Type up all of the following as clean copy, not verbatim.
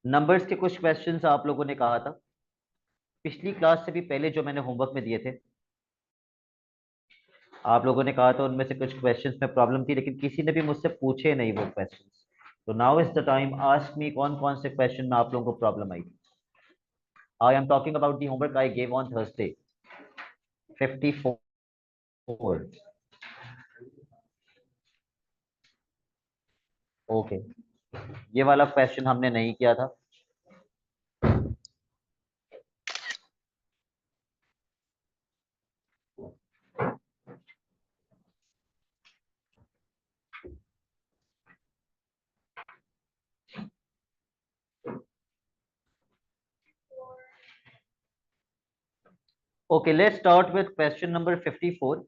Numbers के कुछ questions आप लोगों ने कहा था पिछली क्लास से भी पहले जो मैंने होमवर्क में दिए थे। आप लोगों ने कहा था उनमें से कुछ क्वेश्चंस में प्रॉब्लम थी, लेकिन किसी ने भी मुझसे पूछे नहीं वो क्वेश्चंस। तो now is the time, ask me कौन कौन से क्वेश्चन में आप लोगों को problem I. I am talking about the homework I gave on Thursday 54। Okay, ये वाला क्वेश्चन हमने नहीं किया था। Okay, let's start with question number 54।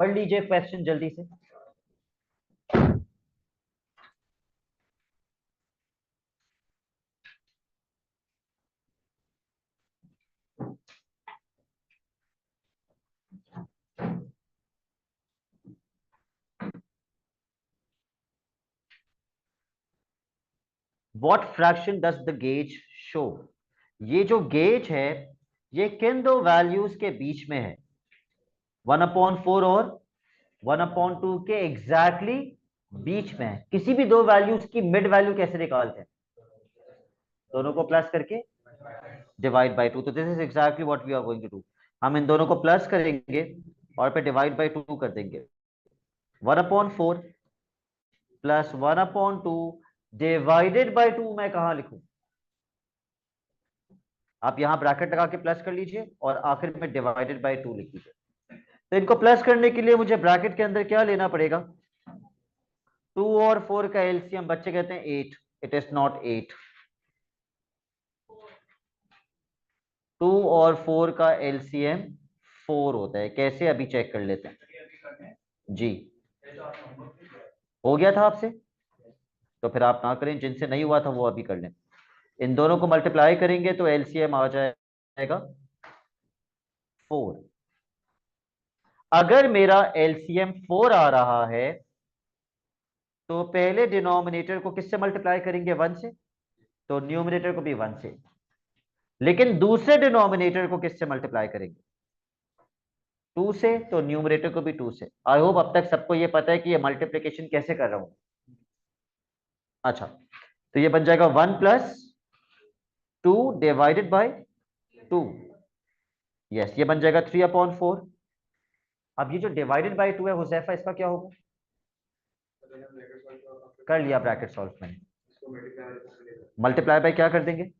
पढ़ लीजिए क्वेश्चन जल्दी से। What fraction does the gauge show? ये जो गेज है ये किन दो वैल्यूज के बीच में है? 1/4 और 1/2 के एग्जैक्टली बीच में है। किसी भी दो वैल्यूज की मिड वैल्यू कैसे निकालते हैं? दोनों को प्लस करके डिवाइड बाय 2। तो this is exactly what we are going to do. हम इन दोनों को प्लस करेंगे और पे डिवाइड बाय 2 कर देंगे। 1/4 प्लस 1/2 डिवाइडेड बाय 2 मैं कहां लिखूं? आप यहां ब्रैकेट लगा के प्लस कर लीजिए और आखिर में डिवाइडेड बाय 2 लिख लीजिए। तो इनको प्लस करने के लिए मुझे ब्रैकेट के अंदर क्या लेना पड़ेगा? 2 और 4 का एलसीएम बच्चे कहते हैं 8। It is not 8। 2 और 4 का एलसीएम 4 होता है। कैसे, अभी चेक कर लेते हैं जी। हो गया था आपसे? तो फिर आप ना करें, जिनसे नहीं हुआ था वो अभी कर लें। इन दोनों को मल्टीप्लाई करेंगे तो एलसीएम आ जाएगा 4। अगर मेरा एलसीएम 4 आ रहा है तो पहले डिनोमिनेटर को किससे मल्टीप्लाई करेंगे? 1 से। तो न्यूमरेटर को भी 1 से। लेकिन दूसरे डिनोमिनेटर को किससे मल्टीप्लाई करेंगे? 2 से। तो न्यूमरेटर को भी 2 से। आई होप अब तक सबको ये पता है कि ये मल्टीप्लिकेशन कैसे कर रहा हूं। अच्छा, तो ये बन जाएगा 1+2 डिवाइडेड बाय 2। यस, ये बन जाएगा 3/4। अब ये जो डिवाइडेड बाय 2 है हुजैफा, इसका क्या होगा? कर लिया ब्रैकेट सॉल्व मैंने। मल्टीप्लाई बाय क्या कर देंगे?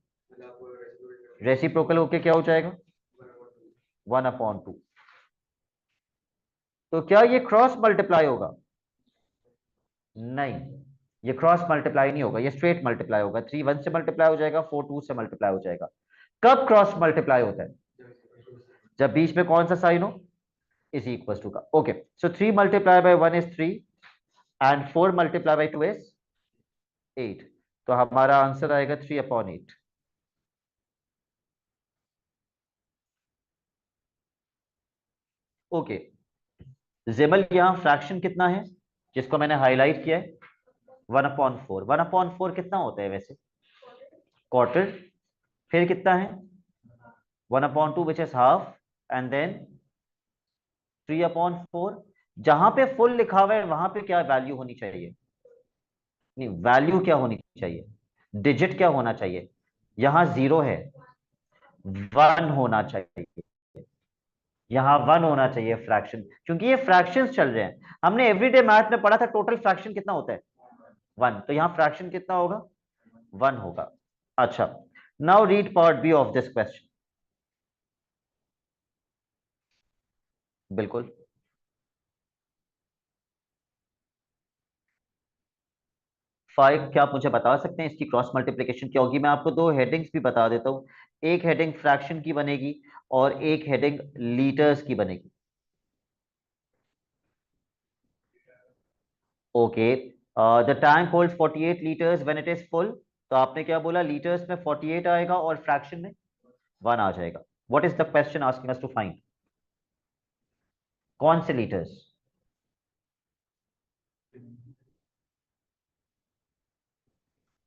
रेसिप्रोकल होके क्या हो जाएगा? 1/2। तो क्या ये क्रॉस मल्टीप्लाई होगा? नहीं, ये क्रॉस मल्टीप्लाई नहीं होगा, ये स्ट्रेट मल्टीप्लाई होगा। 3 1 से मल्टीप्लाई हो जाएगा, 4 2 से मल्टीप्लाई हो जाएगा। कब क्रॉस मल्टीप्लाई होता है? जब बीच में कौन सा साइन हो? इज इक्वल टू का। Okay, so 3 multiply by 1 is 3 and 4 multiply by 2 is 8। तो हमारा आंसर आएगा 3/8। ओके, जेमल यहां फ्रैक्शन कितना है जिसको मैंने हाईलाइट किया है? 1/4। 1/4 कितना होता है वैसे? क्वार्टर। फिर कितना है? 1/2 which is half and then 3/4। जहां पे फुल लिखा हुआ है वहां पे क्या वैल्यू होनी चाहिए? नहीं, वैल्यू क्या होनी चाहिए? डिजिट क्या होना चाहिए? यहां 0 है, 1 होना चाहिए। यहां 1 होना चाहिए फ्रैक्शन, क्योंकि ये फ्रैक्शंस चल रहे हैं। हमने एवरीडे मैथ में पढ़ा था टोटल फ्रैक्शन कितना होता है? 1। तो यहां फ्रैक्शन कितना होगा? 1 होगा। अच्छा, now read part B of this question. बिल्कुल। 5 क्या आप मुझे बता सकते हैं इसकी क्रॉस मल्टीप्लिकेशन क्या होगी? मैं आपको दो हेडिंग्स भी बता देता हूं। एक हेडिंग फ्रैक्शन की बनेगी और एक हेडिंग लीटर्स की बनेगी। Okay, the tank holds 48 litres when it is full. तो आपने क्या बोला? लीटर्स में 48 आएगा और फ्रैक्शन में 1 आ जाएगा। What is the question asking us to find? कौन से लीटर्स?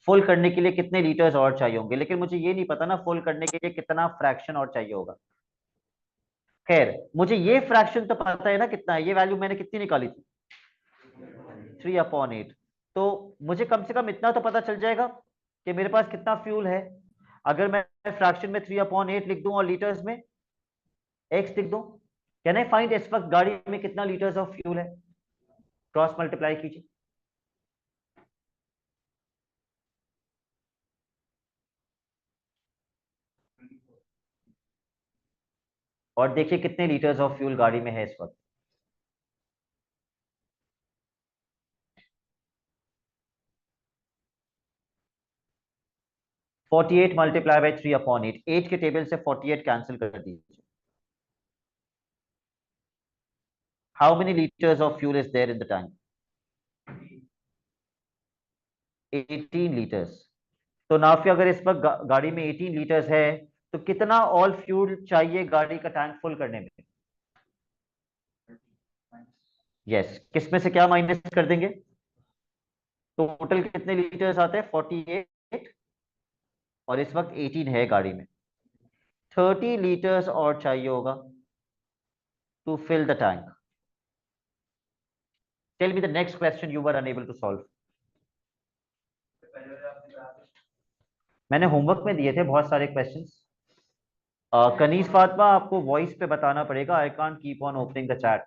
फुल करने के लिए कितने लीटर्स और चाहिए होंगे, लेकिन मुझे ये नहीं पता ना फुल करने के लिए कितना फ्रैक्शन और चाहिए होगा। खैर मुझे ये फ्रैक्शन तो पता है ना कितना है, ये वैल्यू मैंने कितनी निकाली थी, 3/8। तो मुझे कम से कम इतना तो पता चल जाएगा कि मेरे पास कितना फ्यूल है। अगर मैं फ्रैक्शन में 3/8 लिख दूं और लीटर्स में एक्स लिख दूं, कैन आई फाइंड इस वक्त गाड़ी में कितना लीटर्स ऑफ फ्यूल है? क्रॉस मल्टीप्लाई कीजिए। और देखिए कितने लीटर्स ऑफ फ्यूल गाड़ी में है इस वक्त। 48 मल्टीप्लाई बाई 3/8, 8 के टेबल से 48 कैंसिल कर दीजिए। How many litres of fuel is there in the tank? 18 litres. तो नाफिया अगर इस वक्त गाड़ी में 18 लीटर्स है, तो कितना ऑल फ्यूल चाहिए गाड़ी का टैंक फुल करने में? यस, किसमें से क्या माइनस कर देंगे? टोटल कितने लीटर्स आते हैं? 48, और इस वक्त 18 है गाड़ी में। 30 लीटर्स और चाहिए होगा to fill the tank. Tell me the next question you were unable to solve. मैंने होमवर्क में दिए थे बहुत सारे क्वेश्चंस। कनीज फातिमा, आपको वॉइस पे बताना पड़ेगा, I can't keep on opening the chat.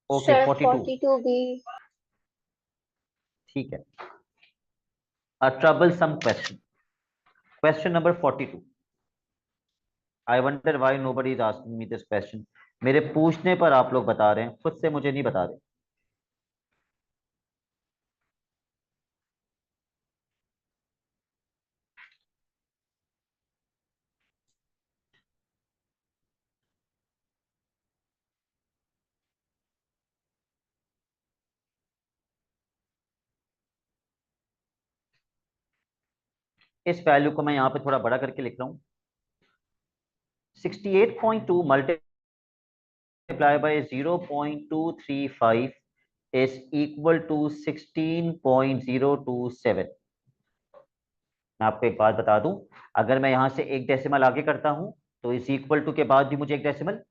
Okay, sir 42। 42 भी। ठीक है। A troublesome question, question number 42। I wonder why nobody is asking me this question. मेरे पूछने पर आप लोग बता रहे हैं, खुद से मुझे नहीं बता रहे। इस वैल्यू को मैं यहां पे थोड़ा बड़ा करके लिख रहा हूं। 68.2 multiply by 0.235 is equal to 16.027। मैं आपको एक बात बता दूं, अगर मैं यहां से एक डेसिमल आगे करता हूं तो इस इक्वल टू के बाद भी मुझे एक डेसिमल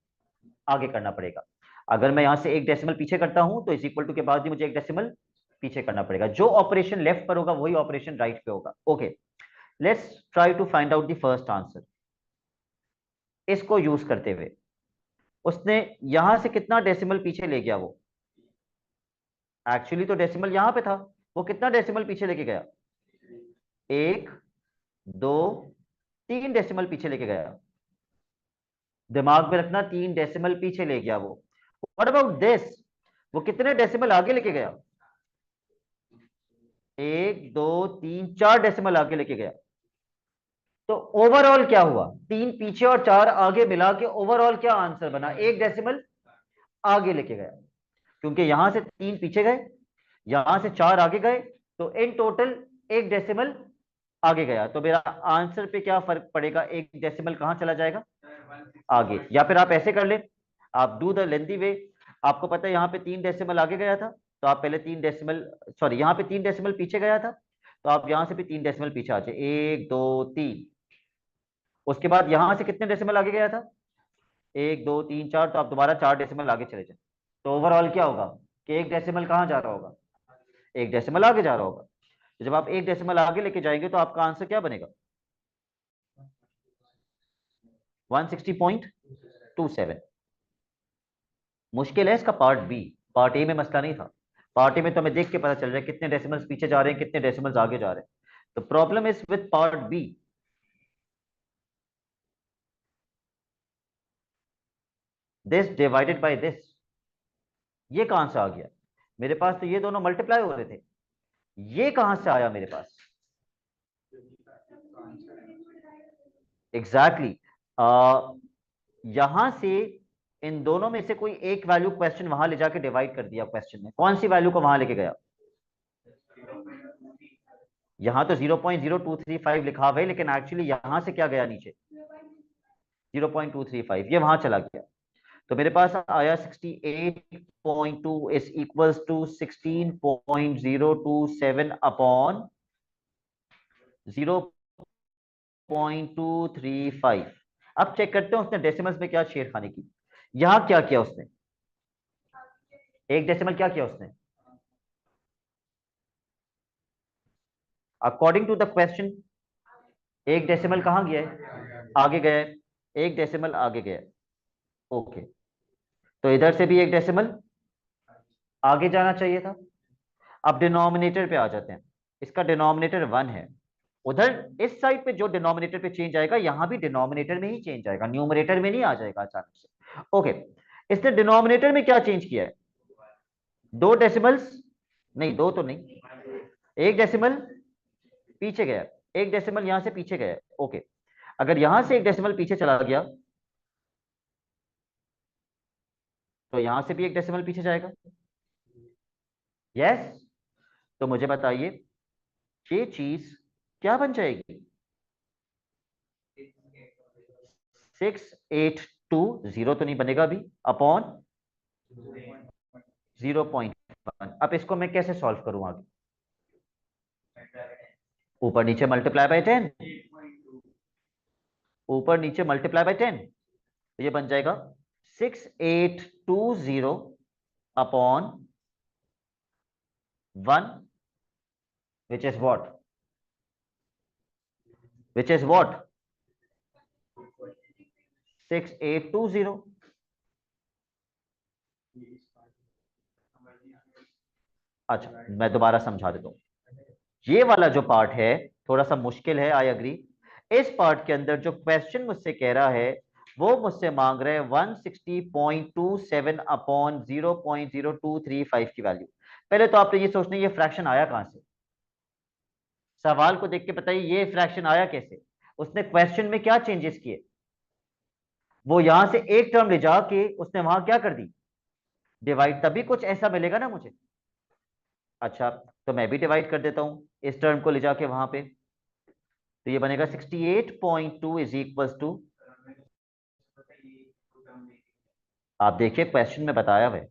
आगे करना पड़ेगा। अगर मैं यहां से एक डेसिमल पीछे करता हूं तो इस इक्वल टू के बाद भी मुझे एक डेसिमल पीछे करना पड़ेगा। जो ऑपरेशन लेफ्ट पर होगा वही ऑपरेशन राइट पे होगा। Okay, let's try to find out the first answer. इसको यूज करते हुए उसने यहां से कितना डेसिमल पीछे ले गया? वो एक्चुअली तो डेसिमल यहां पे था, वो कितना डेसिमल पीछे लेके गया? 1, 2, 3 डेसिमल पीछे लेके गया। दिमाग में रखना, 3 डेसिमल पीछे ले गया वो। What about this? वो कितने डेसिमल आगे लेके गया? 1, 2, 3, 4 डेसिमल आगे लेके गया। तो ओवरऑल क्या हुआ? 3 पीछे और 4 आगे मिला के ओवरऑल क्या आंसर बना? 1 डेसिमल आगे लेके गया, क्योंकि यहां से 3 पीछे गए, यहां से 4 आगे गए, तो इन टोटल 1 डेसिमल आगे गया। तो मेरा आंसर पे क्या फर्क पड़ेगा? 1 डेसिमल कहां चला जाएगा? आगे। या फिर आप ऐसे कर ले, आप डू द लेंथी वे। आपको पता है यहाँ पे 3 डेसिमल आगे गया था, तो आप पहले 3 डेसिमल, सॉरी यहाँ पे 3 डेसिमल पीछे गया था, तो आप यहां से भी 3 डेसिमल पीछे आ जाए। 1, 2, 3। उसके बाद यहां से कितने डेसिमल आगे गया था? 1, 2, 3, 4। तो आप दोबारा 4 डेसिमल आगे चले जाए। तो ओवरऑल क्या होगा कि 1 डेसिमल कहाँ जा रहा होगा? 1 डेसिमल आगे जा रहा होगा। तो जब आप 1 डेसिमल आगे लेके जाएंगे तो आपका आंसर क्या बनेगा? 160.27। मुश्किल है इसका पार्ट बी। पार्ट ए में मसला नहीं था। पार्ट ए में तो हमें देख के पता चल रहा है कितने डेसिमल्स पीछे जा रहे हैं, कितने डेसिमल्स आगे जा रहे हैं। तो problem is with part B. This divided by this, ये कहां से आ गया? मेरे पास तो ये दोनों मल्टीप्लाई हो रहे थे, ये कहां से आया मेरे पास? Exactly exactly. यहां से इन दोनों में से कोई एक वैल्यू क्वेश्चन वहां ले जाके डिवाइड कर दिया। क्वेश्चन में कौन सी वैल्यू को वहां लेके गया? यहां तो 0.0235 लिखा हुआ है, लेकिन एक्चुअली यहां से क्या गया नीचे? 0.235, ये वहां चला गया। तो मेरे पास आया 68.2 इज इक्वल्स टू 16.027 अपॉन 0.235। अब चेक करते हैं उसने डेसिमल्स में क्या छेड़खानी की। यहां क्या किया उसने, एक डेसिमल क्या किया उसने, अकॉर्डिंग टू द क्वेश्चन एक डेसिमल कहां गया है, आगे गया है, एक डेसिमल आगे गया है। ओके, तो इधर से भी एक डेसिमल आगे जाना चाहिए था। अब डिनोमिनेटर पे आ जाते हैं, इसका डिनोमिनेटर 1 है। उधर इस साइड पे जो डिनोमिनेटर पे चेंज आएगा, यहां भी डिनोमिनेटर में ही चेंज आएगा, न्यूमरेटर में नहीं आ जाएगा अचानक से। ओके, इसने डिनोमिनेटर में क्या चेंज किया है, दो डेसिमल्स, नहीं दो तो नहीं, एक डेसिमल पीछे गया, एक डेसिमल यहां से पीछे गया। ओके, अगर यहां से एक डेसिमल पीछे चला गया तो यहां से भी एक डेसिमल पीछे जाएगा। यस, तो मुझे बताइए ये चीज क्या बन जाएगी, 6820 तो नहीं बनेगा अभी, अपॉन 0.1। अब इसको मैं कैसे सॉल्व करूं आगे, ऊपर नीचे मल्टीप्लाई बाय 10, ऊपर नीचे मल्टीप्लाई बाय 10, तो ये बन जाएगा 6820 upon 1, which is what, which is what 6820। अच्छा, मैं दोबारा समझा देता हूं। ये वाला जो पार्ट है थोड़ा सा मुश्किल है, आई अग्री। इस पार्ट के अंदर जो क्वेश्चन मुझसे कह रहा है, वो मुझसे मांग रहे हैं 160.27 अपॉन 0.0235 की वैल्यू। पहले तो आपने ये सोचना है ये फ्रैक्शन आया कहां से, सवाल को देख के बताइए ये फ्रैक्शन आया कैसे। उसने क्वेश्चन में क्या चेंजेस किए, वो यहां से एक टर्म ले जाके उसने वहां क्या कर दी, डिवाइड, तभी कुछ ऐसा मिलेगा ना मुझे। अच्छा, तो मैं भी डिवाइड कर देता हूं इस टर्म को ले जाके वहां पे, तो ये बनेगा 68.2 इज इक्वल टू, आप देखिए क्वेश्चन में बताया हुआ है,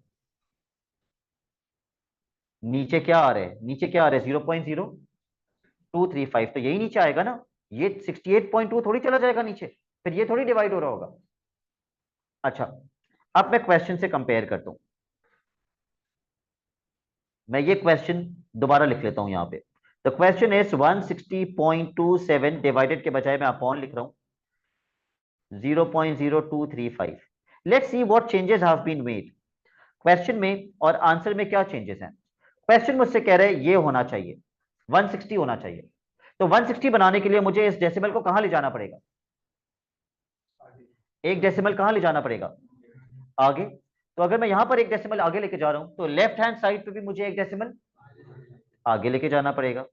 नीचे क्या आ रहा है, नीचे क्या आ रहा है 0.0235, तो यही नीचे आएगा ना, ये 68.2 थोड़ी चला जाएगा नीचे, फिर ये थोड़ी डिवाइड हो रहा होगा। अच्छा, अब मैं क्वेश्चन से कंपेयर करता हूं, मैं ये क्वेश्चन दोबारा लिख लेता हूं यहां पे। द क्वेश्चन इज 160.27 डिवाइडेड के बजाय मैं अपॉन लिख रहा हूं 0.0235। Let's see what changes have been made. Question में और आंसर में क्या चेंजेस हैं। क्वेश्चन मुझसे कह रहे हैं ये होना चाहिए, 160 होना चाहिए। तो 160 बनाने के लिए मुझे इस डेसिमल को कहां ले जाना पड़ेगा, एक डेसिमल कहां ले जाना पड़ेगा, आगे। तो अगर मैं यहां पर एक डेसिमल आगे लेके जा रहा हूं तो लेफ्ट हैंड साइड पे भी मुझे एक डेसिमल आगे लेके जाना पड़ेगा।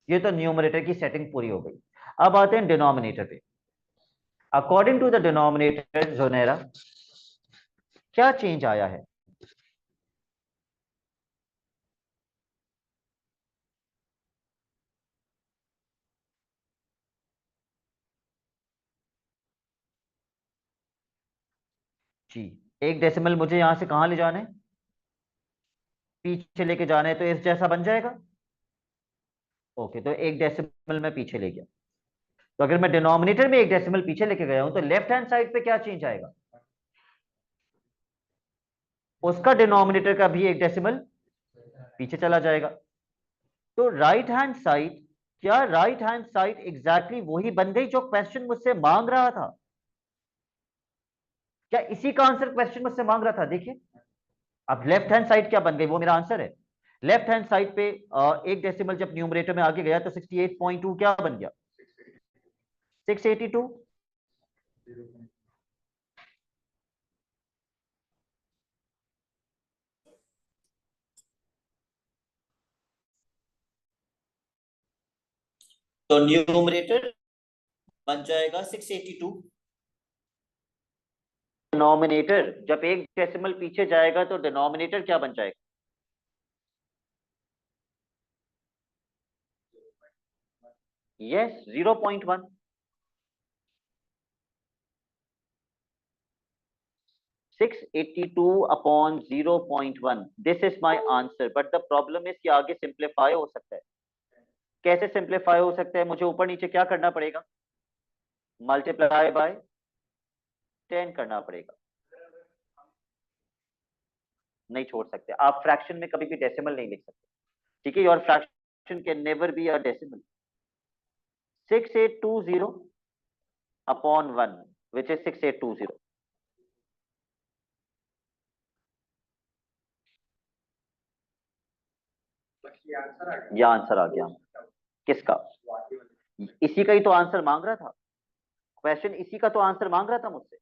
ये तो न्यूमरेटर की सेटिंग पूरी हो गई। अब आते हैं डिनोमिनेटर पे। अकॉर्डिंग टू द डिनोमिनेटर जोनेरा क्या चेंज आया है, जी, एक डेसिमल मुझे यहां से कहां ले जाना है, पीछे लेके जाना है, तो इस जैसा बन जाएगा। ओके, तो एक डेसिमल मैं पीछे ले गया, तो अगर मैं डिनोमिनेटर में एक डेसिमल पीछे लेके गया हूं तो लेफ्ट हैंड साइड पे क्या चेंज आएगा, उसका डिनोमिनेटर का भी एक डेसिमल पीछे चला जाएगा। तो राइट हैंड साइड, क्या राइट हैंड साइड एग्जैक्टली वही बन गई जो क्वेश्चन मुझसे मांग रहा था, क्या इसी का आंसर क्वेश्चन मुझसे मांग रहा था, देखिए। अब लेफ्ट हैंड साइड क्या बन गई, वो मेरा आंसर है। लेफ्ट हैंड साइड पे एक डेसिमल जब न्यूमरेटर में आगे गया तो 68.2 क्या बन गया, 682। तो न्यूमरेटर बन जाएगा 682। डिनोमिनेटर जब एक डेसिमल पीछे जाएगा तो डिनोमिनेटर क्या बन जाएगा, yes 0.1। 682 upon 0.1, this is my answer. But the problem is कि आगे सिंप्लीफाई हो सकता है। कैसे सिंप्लीफाई हो सकता है? मुझे ऊपर नीचे क्या करना पड़ेगा? मल्टीप्लाई बाय 10 करना पड़ेगा। नहीं छोड़ सकते आप, फ्रैक्शन में कभी भी डेसिमल नहीं लिख सकते, ठीक है? Your fraction can never be a decimal. 6820 upon 1 which is 6820। ये आंसर आ गया। किसका? इसी का ही तो आंसर मांग रहा था क्वेश्चन, इसी का तो आंसर मांग रहा था मुझसे।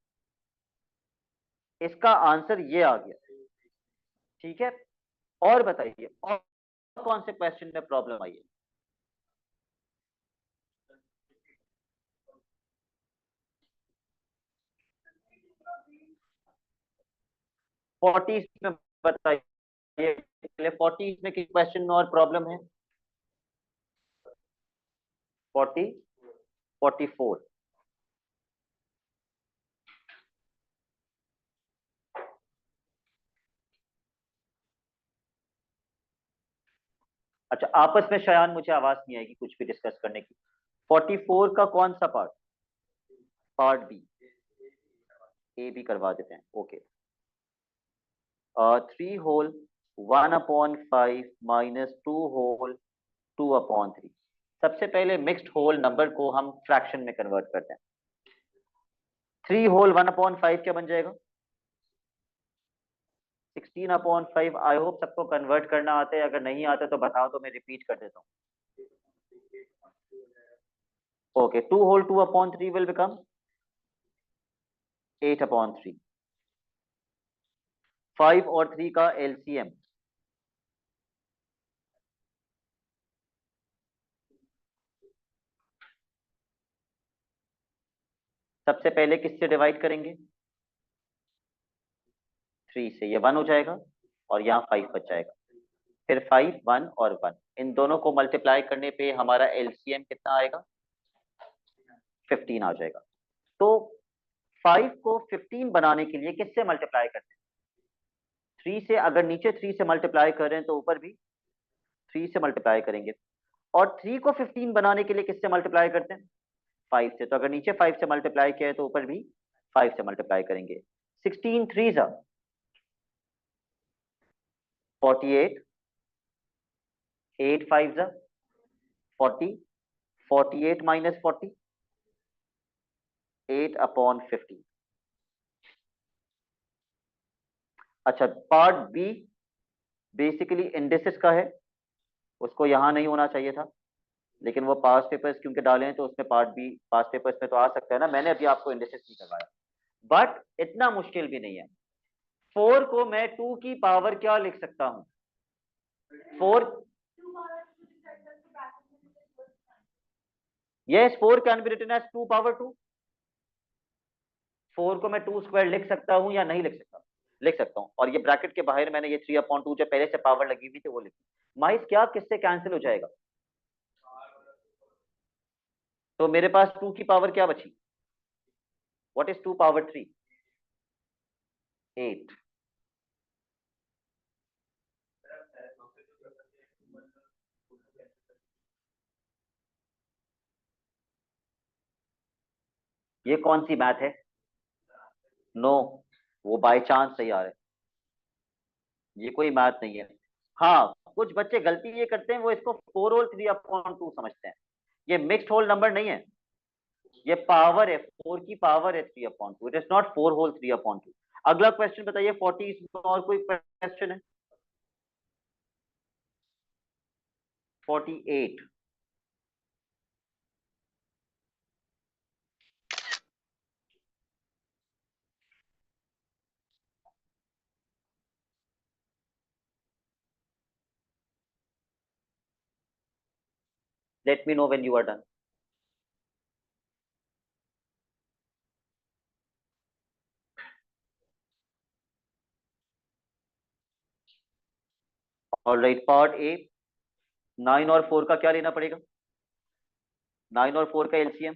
इसका आंसर ये आ गया, ठीक है? और बताइए और कौन से क्वेश्चन में प्रॉब्लम आई है? फोर्टीज में बताइए, 40s में किस क्वेश्चन में और प्रॉब्लम है? 40, 44। अच्छा, आपस में शयान मुझे आवाज नहीं आएगी कुछ भी डिस्कस करने की। 44 का कौन सा पार्ट? Part B. ए भी करवा देते हैं, ओके। 3 whole 1/5 minus 2 whole 2/3। सबसे पहले मिक्स्ड होल नंबर को हम फ्रैक्शन में कन्वर्ट करते हैं। 3 होल 1/5 क्या बन जाएगा? 16/5। आई होप सबको कन्वर्ट करना आता है, अगर नहीं आता तो बताओ तो मैं रिपीट कर देता हूँ। Okay, 2 whole 2/3 will become 8/3। 5 और 3 का एलसीएम, सबसे पहले किससे डिवाइड करेंगे? 3 से। ये 1 हो जाएगा और यहाँ 5 बच जाएगा। फिर 5, 1 और 1, इन दोनों को मल्टीप्लाई करने पे हमारा एलसीएम कितना आएगा? 15 आ जाएगा। तो 5 को 15 बनाने के लिए किससे मल्टीप्लाई करते हैं? 3 से। अगर नीचे 3 से मल्टीप्लाई कर रहे हैं तो ऊपर भी 3 से मल्टीप्लाई करेंगे। और 3 को 15 बनाने के लिए किससे मल्टीप्लाई करते हैं? 5 से। तो अगर नीचे 5 से मल्टीप्लाई किया है तो ऊपर भी 5 से मल्टीप्लाई करेंगे। 16 3 जा 48, 8 5 जा 40, 48 माइनस 40, 8/15। अच्छा, पार्ट बी बेसिकली इंडिसेस का है, उसको यहां नहीं होना चाहिए था, लेकिन वो पास पेपर्स क्योंकि डाले हैं तो उसमें पार्ट बी पास पेपर्स में तो आ सकता है ना। मैंने अभी आपको इंडिसेस नहीं करवाया, बट इतना मुश्किल भी नहीं है। 4 को मैं 2 की पावर क्या लिख सकता हूं? 4, yes, 4 can be written as 2/2। 4 को मैं 2 स्क्वायर लिख सकता हूं या नहीं लिख सकता? लिख सकता हूं। और ये ब्रैकेट के बाहर मैंने ये 3/2 जो पहले से पावर लगी हुई थी वो लिखी। माइस क्या किससे कैंसिल हो जाएगा? तो मेरे पास 2 की पावर क्या बची? What is 2/3? 8। ये कौन सी मैथ है? नो, वो बाय चांस सही आ रहा है, ये कोई मैथ नहीं है। हाँ, कुछ बच्चे गलती ये करते हैं, वो इसको 4 होल 3/2 समझते हैं। ये मिक्स्ड होल नंबर नहीं है, ये पावर है, 4 की पावर है 3/2। It is not 4 whole 3/2। अगला क्वेश्चन बताइए। 40 इसमें और कोई क्वेश्चन है? 48। Let me know when you are done. Alright, part A. 9 और 4 का क्या लेना पड़ेगा? 9 और 4 का एलसीएम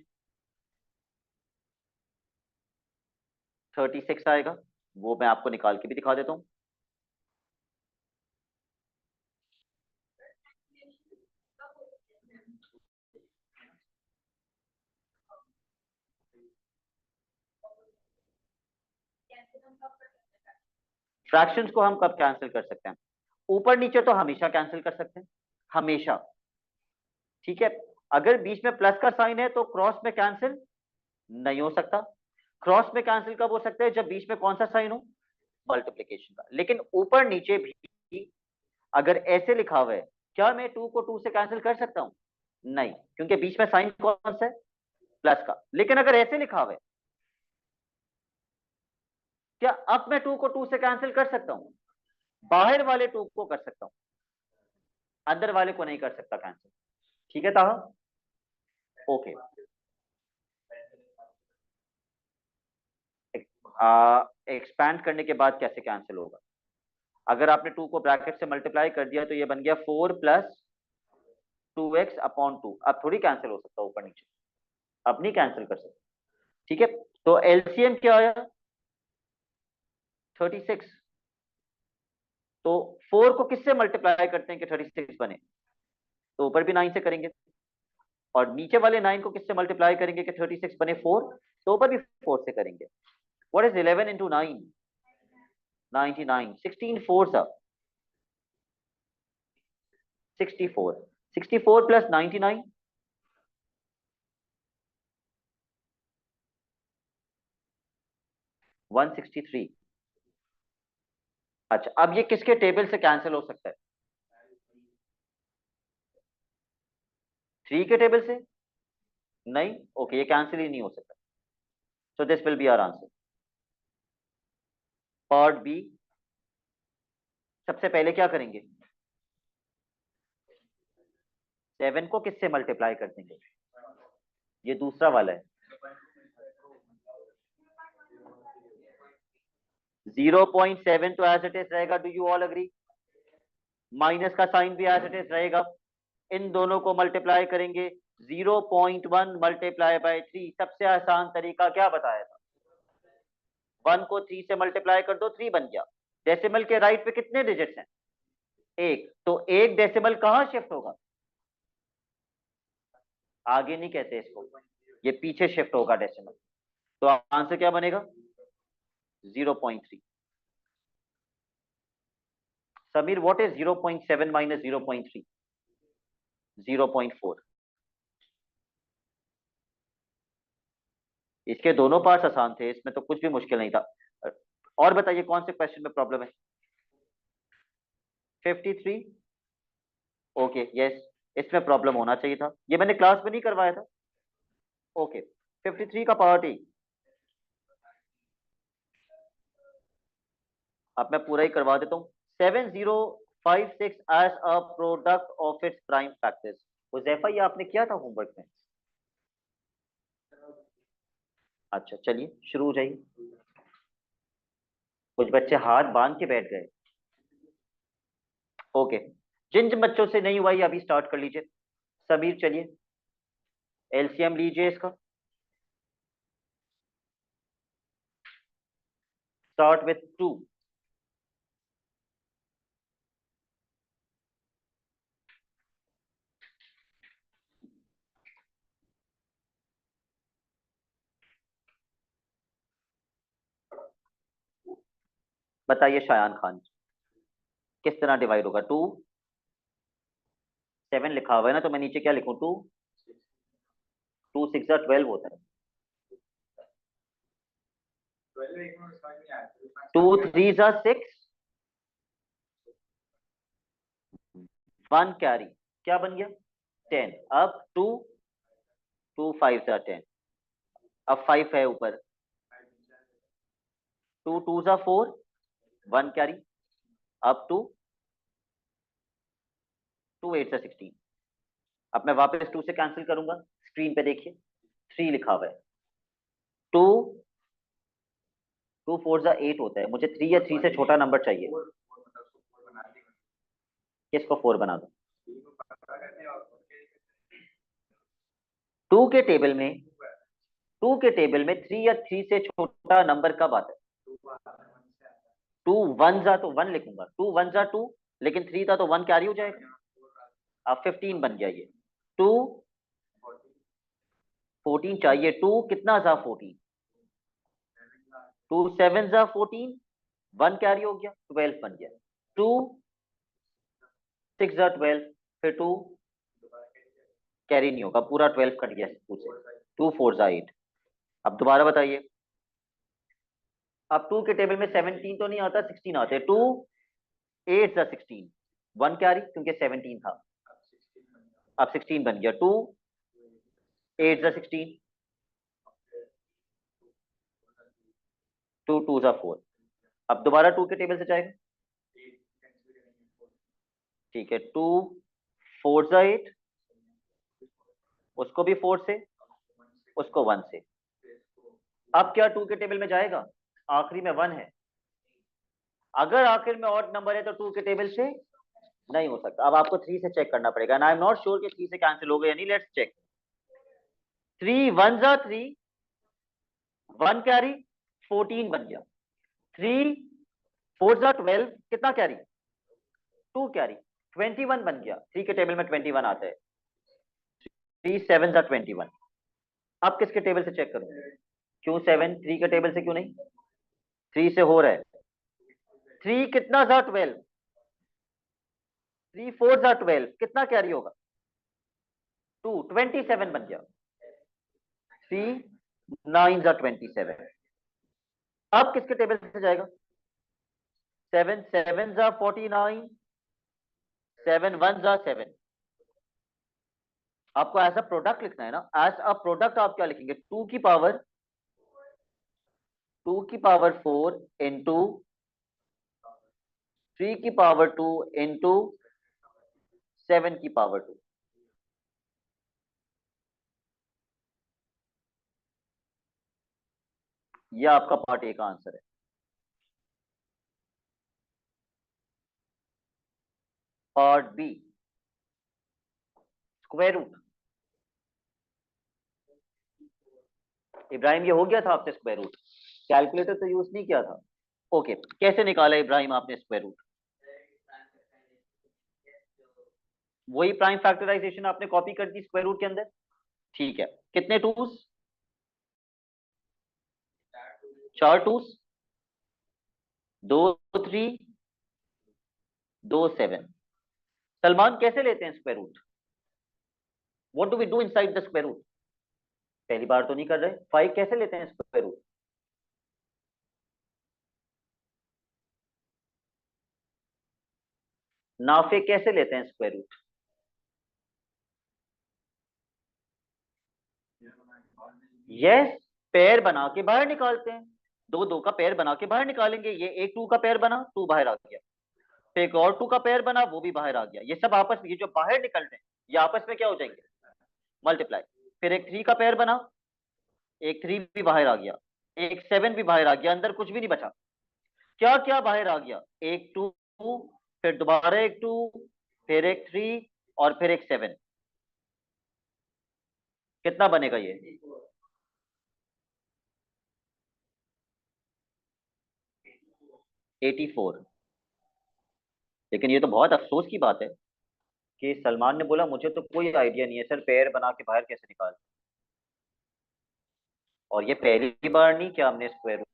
36 आएगा। वो मैं आपको निकाल के भी दिखा देता हूँ। फ्रैक्शंस को हम कब कैंसिल कर सकते हैं? ऊपर नीचे तो हमेशा कैंसिल कर सकते हैं, हमेशा। ठीक है, अगर बीच में प्लस का साइन है तो क्रॉस में कैंसिल नहीं हो सकता। क्रॉस में कैंसिल कब हो सकता है? जब बीच में कौन सा साइन हो? मल्टीप्लीकेशन का। लेकिन ऊपर नीचे भी अगर ऐसे लिखा हुआ है, क्या मैं 2 को 2 से कैंसिल कर सकता हूं? नहीं, क्योंकि बीच में साइन कौन सा है? प्लस का। लेकिन अगर ऐसे लिखा हुआ है, क्या अब मैं 2 को 2 से कैंसिल कर सकता हूं? बाहर वाले 2 को कर सकता हूं, अंदर वाले को नहीं कर सकता कैंसिल। ठीक है ताहा? ओके। एक्सपैंड करने के बाद कैसे कैंसिल होगा? अगर आपने 2 को ब्रैकेट से मल्टीप्लाई कर दिया तो ये बन गया 4 प्लस 2x अपॉन 2। अब थोड़ी कैंसिल हो सकता ऊपर नीचे, अब नहीं कैंसिल कर सकते। ठीक है, तो एलसीएम क्या आया? 36। तो 4 को किससे मल्टीप्लाई करते हैं कि 36 बने? तो ऊपर भी 9 से करेंगे, और नीचे वाले 9 को किससे मल्टीप्लाई करेंगे कि 36 बने? 4। तो ऊपर भी 4 से करेंगे। What is 11 into 9? 99। 16 4 सा 64। 64 प्लस 99 163। अच्छा, अब ये किसके टेबल से कैंसिल हो सकता है? 3 के टेबल से? नहीं। ओके, ये कैंसिल ही नहीं हो सकता। So this will be our answer. Part B. सबसे पहले क्या करेंगे? 7 को किससे मल्टीप्लाई कर देंगे? ये दूसरा वाला है। 0.7 तो एज इट इज रहेगा। Do you all agree? Minus का साइन भी एज इट इज रहेगा। इन दोनों को मल्टीप्लाई करेंगे। 0.1 मल्टीप्लाई बाय 3। सबसे आसान तरीका क्या बताया था? 1 को 3 से मल्टीप्लाई कर दो, 3 बन गया। डेसिमल के राइट पे कितने डिजिट्स हैं? एक। तो एक डेसिमल कहां शिफ्ट होगा? आगे नहीं कहते इसको, ये पीछे शिफ्ट होगा डेसिमल। तो आंसर क्या बनेगा? 0.3। Sameer, what is 0.7 minus 0.3? 0.4। इसके दोनों पार्ट्स आसान थे, इसमें तो कुछ भी मुश्किल नहीं था। और बताइए कौन से क्वेश्चन में प्रॉब्लम है? 53। ओके, यस, इसमें प्रॉब्लम होना चाहिए था, ये मैंने क्लास में नहीं करवाया था। ओके, 53 का पार्ट ई। अब मैं पूरा ही करवा देता हूँ। 7056 as a product of its prime factors. Huzaifa, ये आपने किया था होमवर्क में? अच्छा, चलिए शुरू हो जाइए। कुछ बच्चे हाथ बांध के बैठ गए। ओके, जिन जिन बच्चों से नहीं हुआ ये अभी स्टार्ट कर लीजिए। समीर चलिए, एलसीएम लीजिए इसका। Start with 2। बताइए शायान खान, किस तरह डिवाइड होगा? 2 7 लिखा हुआ है ना, तो मैं नीचे क्या लिखूं? 2 2 6 12 होता है। 2 3 6, 1 कैरी, क्या बन गया? 10। अब 2 2 5 10। अब 5 है ऊपर। 2 2 4, 1 कैरी। अब 2 2 8 16। अब मैं वापस 2 से कैंसिल करूंगा। स्क्रीन पे देखिए, 3 लिखा हुआ है। 2 2 4 8 होता है। मुझे 3 या 3 से छोटा नंबर चाहिए। किसको 4 बना दो? 2 के टेबल में 2 के टेबल में 3 या 3 से छोटा नंबर कब आता है? टू वन जा तो वन लिखूंगा, टू वन जा टू, लेकिन थ्री था तो वन कैरी हो जाएगा। अब 15 बन गया ये। टू 14 चाहिए, टू कितना जा 14, टू सेवन जा 14, वन कैरी हो गया, 12 बन गया। टू सिक्स जा 12, फिर टू कैरी नहीं होगा, पूरा 12 कट गया टू से। टू फोर जा 8। अब दोबारा बताइए, अब टू के टेबल में 17 तो नहीं आता, 16 आते। टू एट जा 16, वन कैरी क्योंकि 17 था, अब 16 बन गया। टू एट जा 16, टू टू जा 4। अब दोबारा टू के टेबल से जाएगा, ठीक है। टू फोर जा 8, उसको भी 4 से, उसको 1 से। अब क्या टू के टेबल में जाएगा, आखिरी में 1 है, अगर आखिर में ऑड नंबर है तो टू के टेबल से नहीं हो सकता। अब आपको 3 से चेक करना पड़ेगा, and I am not sure कि 3 से कैंसिल हो गया यानी, लेट्स चेक। 3 वन जा 3, वन कैरी 14 बन गया। 3 फोर जा 12, कितना कैरी, 2 कैरी 21 बन गया। 3 के टेबल में 21 आता है। 3 7 जा 21। अब किसके टेबल से चेक करूं, क्यों 7, 3 के टेबल से क्यों नहीं, 3 से हो रहा है। 3 कितना जा 12, 3 फोर जा 12, कितना कैरी होगा, 2 27 बन गया। 3 9 जा 27। अब किसके टेबल से जाएगा, 7 7 जा 49, 7 1 जा 7। आपको एज अ प्रोडक्ट लिखना है ना, एज अ प्रोडक्ट आप क्या लिखेंगे, 2 की पावर 4 इंटू 3 की पावर 2 इंटू 7 की पावर 2। यह आपका पार्ट ए का आंसर है। Part B, square root. Ibrahim ये हो गया था आपसे स्क्वायर रूट, कैलकुलेटर तो यूज नहीं किया था। ओके, कैसे निकाला इब्राहिम आपने स्क्वायर रूट, वही प्राइम फैक्टराइजेशन आपने कॉपी कर दी स्क्वायर रूट के अंदर, ठीक है। कितने टूस, 4 टूस, 2 3, 2 7। सलमान कैसे लेते हैं square root, what do we do inside the square root, पहली बार तो नहीं कर रहे। 5 कैसे लेते हैं स्क्वायर रूट, नाफे कैसे लेते हैं स्क्वायर रूट, यस, पेयर बना के बाहर निकालते हैं। दो दो का पेयर बना के बाहर निकालेंगे, ये एक 2 का पेयर बना, 2 बाहर आ गया, फिर एक और 2 का पेयर बना, वो भी बाहर आ गया। ये सब आपस में, ये जो बाहर निकल रहे हैं ये आपस में क्या हो जाएंगे, मल्टीप्लाई। फिर एक 3 का पेयर बना, एक 3 भी बाहर आ गया, एक 7 भी बाहर आ गया, अंदर कुछ भी नहीं बचा। क्या क्या बाहर आ गया, एक 2, फिर दोबारा एक 2, फिर एक 3 और फिर एक 7। कितना बनेगा ये, 84। लेकिन ये तो बहुत अफसोस की बात है कि सलमान ने बोला मुझे तो कोई आइडिया नहीं है सर, पेयर बना के बाहर कैसे निकाल, और ये पहली बार नहीं कि हमने स्क्वायर।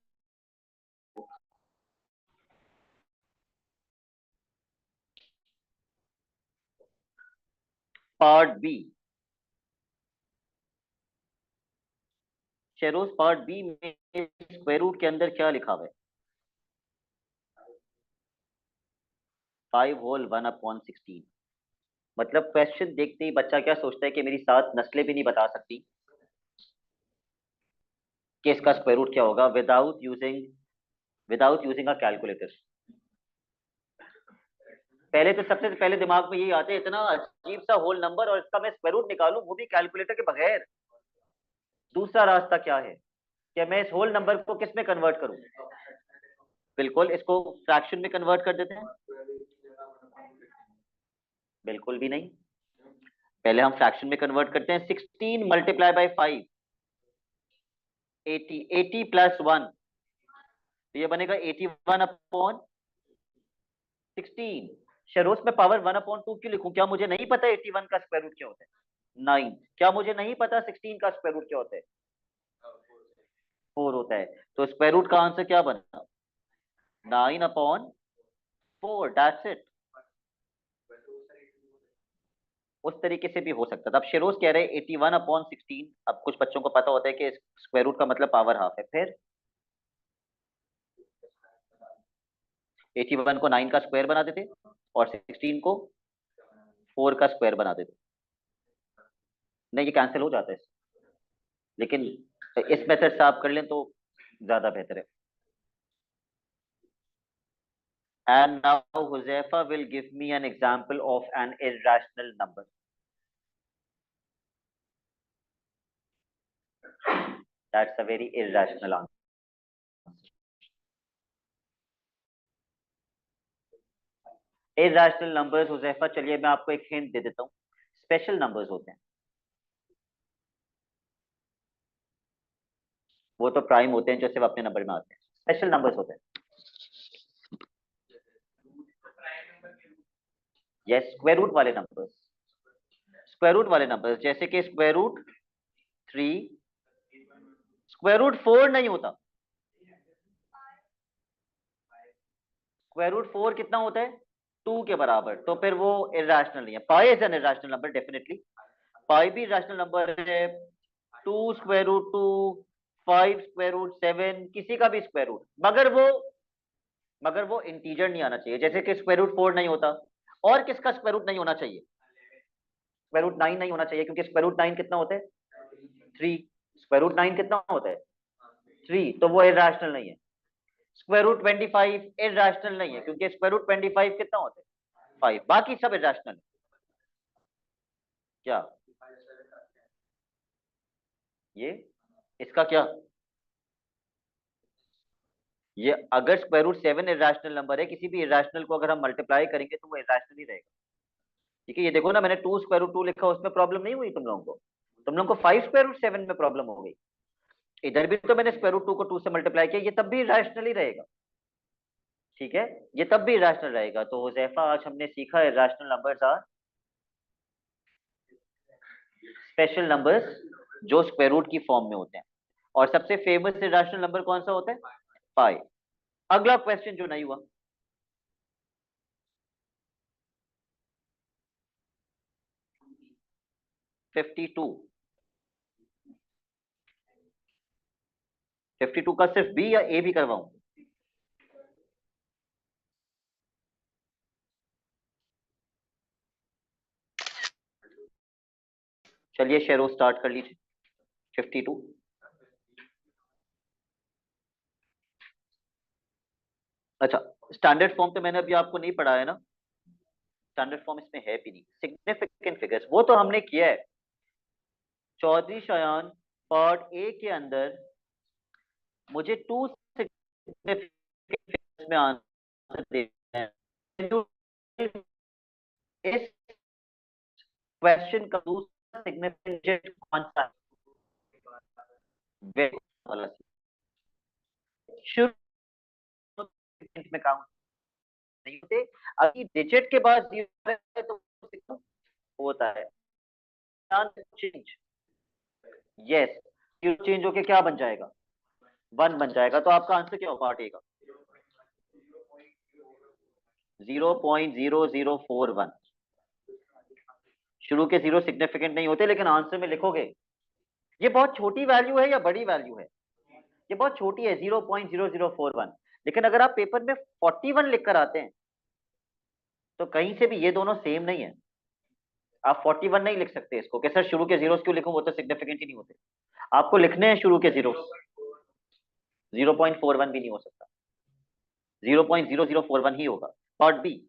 पार्ट बी, शेरोज पार्ट बी में स्क्वायर रूट के अंदर क्या लिखा हुआ है, 5 होल 1/16। मतलब क्वेश्चन देखते ही बच्चा क्या सोचता है कि मेरी 7 नस्लें भी नहीं बता सकती कि इसका स्क्वायर रूट क्या होगा, विदाउट यूजिंग अ कैलकुलेटर। पहले तो सबसे पहले दिमाग में यही आता है, इतना अजीब सा होल नंबर और इसका मैं स्क्वायर रूट निकालूं वो भी कैलकुलेटर के बगैर। दूसरा रास्ता क्या है कि मैं इस होल नंबर को किस में कन्वर्ट करूं, बिल्कुल इसको फ्रैक्शन में कन्वर्ट कर देते हैं। बिल्कुल भी नहीं, पहले हम फ्रैक्शन में कन्वर्ट करते हैं। 16 मल्टीप्लाई बाई 5, 80, 80 प्लस 1, तो ये बनेगा 81/16। शेरोस में पावर 1/2 क्यों लिखूं? क्या मुझे नहीं पता 81 का स्क्वायर रूट क्या होता है? 9। क्या मुझे नहीं पता 16 का स्क्वायर रूट क्या होता है? 4 होता है। तो स्क्वायर रूट का आंसर क्या बना? 9/4। That's it. उस तरीके से भी हो सकता था। अब शेरोज कह रहे हैं 81/16। अब कुछ बच्चों को पता होता है कि स्क्वायर रूट का मतलब पावर हाफ है। फिर 81 को 9 का स्क्वायर बना देते और 16 को 4 का स्क्वायर बना देते। नहीं, ये कैंसिल हो जाता है, लेकिन इस मेथड से आप कर लें तो ज्यादा बेहतर है। And now Josefa will give me an example of an irrational number. That's a very irrational answer. Irrational numbers, Josefa, चलिए मैं आपको एक हिंट दे देता हूँ। स्पेशल नंबर्स होते हैं, वो तो प्राइम होते हैं जो सिर्फ अपने नंबर में आते हैं। स्पेशल नंबर्स होते हैं। यस, स्क्वायर रूट वाले नंबर्स। स्क्वायर रूट वाले नंबर्स जैसे कि स्क्वायर रूट 3। स्क्वायर रूट 4 नहीं होता। स्क्वायर रूट 4 कितना होता है? 2 के बराबर। तो फिर वो इरेशनल नहीं है। Pi is an irrational number definitely. Pi भी इरेशनल नंबर है। 2√2, 5√7, किसी का भी स्क्वायर रूट, मगर वो इंटीजर नहीं आना चाहिए। जैसे कि स्क्वायर रूट 4 नहीं होता। और किसका स्क्वायर रूट नहीं होना चाहिए? स्क्वायर रूट 9 नहीं होना चाहिए, क्योंकि स्क्वायर रूट 9 कितना होता है? 3। स्क्वायर रूट 9 कितना होता है? 3। तो वो इरेशनल नहीं है। स्क्वायर रूट 25 इरेशनल नहीं है, क्योंकि स्क्वायर रूट 25 कितना होता है? 5। बाकी सब इरेशनल है। क्या ये? इसका क्या? ये अगर स्क्वायर रूट 7 इरेशनल नंबर है, किसी भी इरेशनल को अगर हम मल्टीप्लाई करेंगे तो वो इरेशनल ही रहेगा। ठीक है, ये देखो ना, मैंने 2√2 लिखा, उसमें प्रॉब्लम नहीं हुई तुम लोगों को। तुम लोगों को 5√7 में प्रॉब्लम हो गई। इधर भी तो मैंने स्क्वायर रूट 2 को 2 से मल्टीप्लाई किया, ये तब भी इरेशनल ही रहेगा। ठीक है, ये तब भी इरेशनल रहेगा। तो हुजैफा, आज हमने सीखा irrational numbers are special numbers जो स्क्वायर रूट की फॉर्म में होते हैं। और सबसे फेमस इरेशनल नंबर कौन सा होता है? पाई। अगला क्वेश्चन जो नहीं हुआ, 52। 52 का सिर्फ बी या ए भी करवाऊं? चलिए शेरो स्टार्ट कर लीजिए। 52। अच्छा, स्टैंडर्ड फॉर्म तो मैंने अभी आपको नहीं पढ़ाया ना। स्टैंडर्ड फॉर्म इसमें है भी नहीं। सिग्निफिकेंट फिगर्स वो तो हमने किया है। चौधरी शायान, पार्ट ए के अंदर मुझे 2 सिग्निफिकेंट फिगर्स में आंसर देना है। इस क्वेश्चन का दूसरा सिग्निफिकेंट कौन सा है? Very वाला शुरू में काउंट नहीं होते। अभी डिजिट के बाद 0 है तो होता है चेंज। यस, जीरो चेंज होके क्या बन जाएगा? 1 बन जाएगा। तो आपका आंसर क्या होगा? पार्ट ए का 0.0041। शुरू के 0 सिग्निफिकेंट नहीं होते, लेकिन आंसर में लिखोगे। ये बहुत छोटी वैल्यू है या बड़ी वैल्यू है? ये बहुत छोटी है, 0.0041। लेकिन अगर आप पेपर में 41 लिख कर आते हैं तो कहीं से भी ये दोनों सेम नहीं है। आप 41 नहीं लिख सकते इसको कि सर शुरू के जीरोस क्यों लिखूं, वो तो सिग्निफिकेंट ही नहीं होते। आपको लिखने हैं शुरू के जीरो। 0.41 भी नहीं हो सकता, 0.0041 ही होगा। Part B.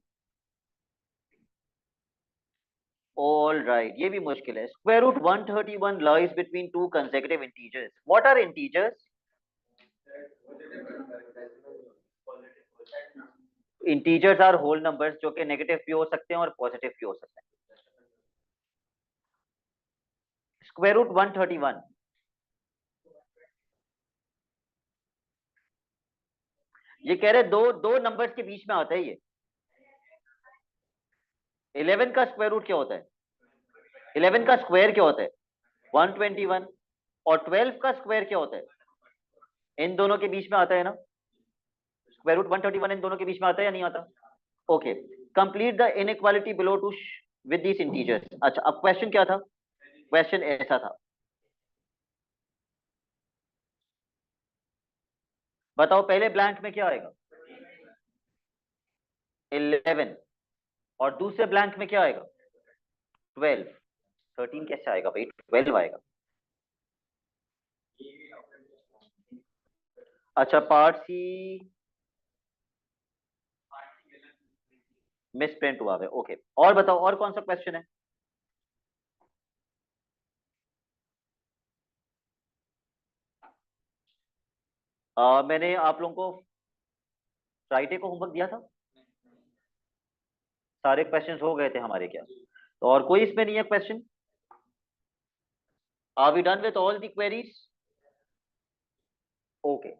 ऑल राइट, ये भी मुश्किल है। Square root 131 lies between two consecutive integers. What are integers? Integers are whole numbers जो कि नेगेटिव भी हो सकते हैं और पॉजिटिव भी हो सकते हैं। स्क्वायर रूट 131 ये कह रहे दो दो नंबर्स के बीच में आता है ये। 11 का स्क्वायर रूट क्या होता है? 11 का स्क्वायर क्या होता है? 121। और 12 का स्क्वायर क्या होता है? इन दोनों के बीच में आता है ना, स्क्वायर रूट 131 इन दोनों के बीच में आता है या नहीं आता? Okay, complete the inequality below two with these integers. अच्छा, अब क्वेश्चन क्या था? क्वेश्चन ऐसा था, बताओ पहले ब्लैंक में क्या आएगा? 11। और दूसरे ब्लैंक में क्या आएगा? 12। 13 कैसे आएगा भाई? 12 आएगा। अच्छा, पार्ट सी मिस प्रिंट हुआ है। ओके, और बताओ और कौन सा क्वेश्चन है? मैंने आप लोगों को फ्राइडे को होमवर्क दिया था, सारे क्वेश्चंस हो गए थे हमारे क्या? तो और कोई इसमें नहीं है question? Are we done with all the queries? Okay.